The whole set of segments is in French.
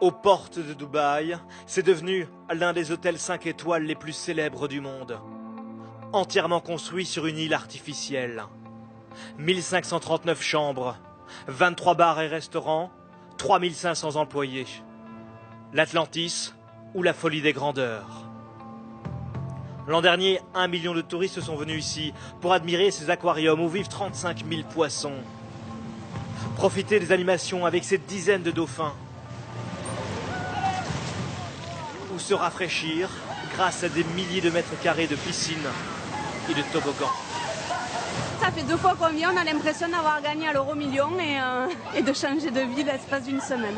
Aux portes de Dubaï, c'est devenu l'un des hôtels 5 étoiles les plus célèbres du monde. Entièrement construit sur une île artificielle. 1539 chambres, 23 bars et restaurants, 3500 employés. L'Atlantis ou la folie des grandeurs. L'an dernier, 1 million de touristes sont venus ici pour admirer ces aquariums où vivent 35 000 poissons. Profiter des animations avec ces dizaines de dauphins. Ou se rafraîchir grâce à des milliers de mètres carrés de piscines et de toboggans. Ça fait 2 fois qu'on vient, on a l'impression d'avoir gagné à l'euro-million et de changer de vie l'espace d'une semaine.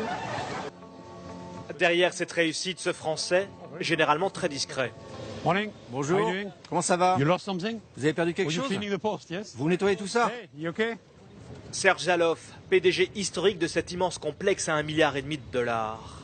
Derrière cette réussite, ce Français, généralement très discret. Morning. Bonjour. Comment ça va? You lost something? Vous avez perdu quelque chose? Cleaning the post, yes? Vous nettoyez tout ça? Hey, you okay? Serge Zaloff, PDG historique de cet immense complexe à 1,5 milliard de dollars.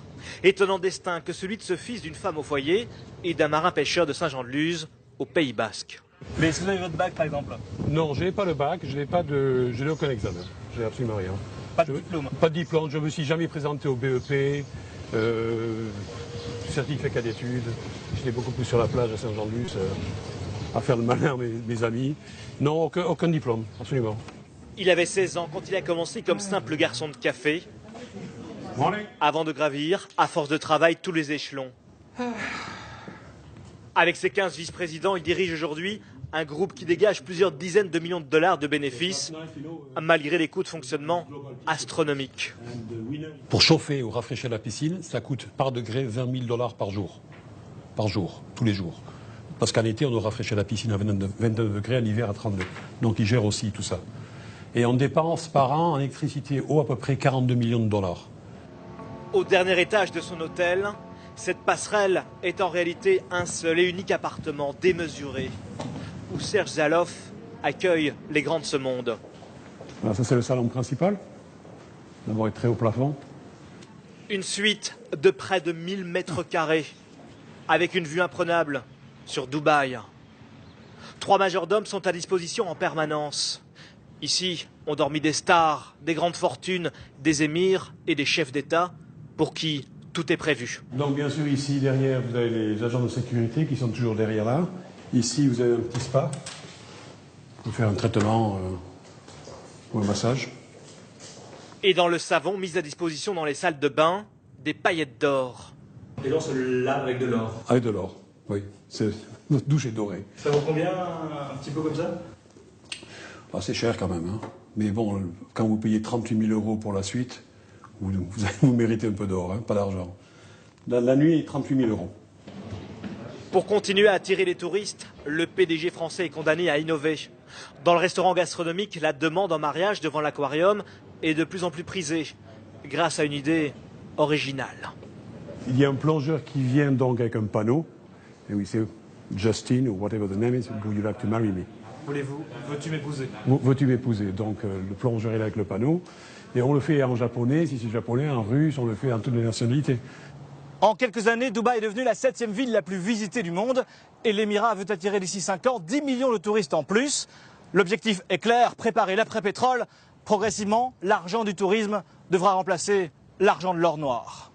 Étonnant destin que celui de ce fils d'une femme au foyer et d'un marin pêcheur de Saint-Jean-de-Luz, au Pays Basque. Mais est-ce que vous avez votre bac par exemple? Non, je n'ai pas le bac, je n'ai aucun examen. Je n'ai absolument rien. Pas de diplôme? Pas de diplôme, je ne me suis jamais présenté au BEP, certificat d'études. J'étais beaucoup plus sur la plage à Saint-Jean-de-Luz, à faire le malin mes amis. Non, aucun diplôme, absolument. Il avait 16 ans quand il a commencé comme simple garçon de café, avant de gravir, à force de travail, tous les échelons. Avec ses 15 vice-présidents, il dirige aujourd'hui un groupe qui dégage plusieurs dizaines de millions de dollars de bénéfices, malgré les coûts de fonctionnement astronomiques. Pour chauffer ou rafraîchir la piscine, ça coûte par degré 20 000 $ par jour. Par jour, tous les jours. Parce qu'en été, on doit rafraîchir la piscine à 22 degrés, en hiver à 32. Donc il gère aussi tout ça. Et on dépense par an en électricité eau à peu près 42 millions de dollars. Au dernier étage de son hôtel, cette passerelle est en réalité un seul et unique appartement démesuré, où Serge Zaloff accueille les grands de ce monde. Voilà, ça c'est le salon principal. D'abord, il est très haut plafond. Une suite de près de 1000 mètres carrés, avec une vue imprenable sur Dubaï. 3 majordomes sont à disposition en permanence. Ici, ont dormi des stars, des grandes fortunes, des émirs et des chefs d'État, pour qui tout est prévu. Donc bien sûr, ici, derrière, vous avez les agents de sécurité qui sont toujours derrière là. Ici, vous avez un petit spa. Vous faire un traitement ou un massage. Et dans le savon, mis à disposition dans les salles de bain, des paillettes d'or. Les gens se lavent avec de l'or. Avec de l'or, oui. Notre douche est dorée. Ça vaut combien un petit peu comme ça? Ah, c'est cher quand même. Hein. Mais bon, quand vous payez 38 000 € pour la suite, vous méritez un peu d'or, hein, pas d'argent. La nuit, 38 000 €. Pour continuer à attirer les touristes, le PDG français est condamné à innover. Dans le restaurant gastronomique, la demande en mariage devant l'aquarium est de plus en plus prisée, grâce à une idée originale. Il y a un plongeur qui vient donc avec un panneau, et oui, c'est Justin, ou whatever the name is, would you like to marry me? Veux-tu m'épouser? Veux-tu m'épouser? Donc le plongeur est là avec le panneau, et on le fait en japonais, si c'est japonais, en russe, on le fait en toutes les nationalités. En quelques années, Dubaï est devenue la 7e ville la plus visitée du monde et l'Émirat veut attirer d'ici 5 ans 10 millions de touristes en plus. L'objectif est clair, préparer l'après-pétrole. Progressivement, l'argent du tourisme devra remplacer l'argent de l'or noir.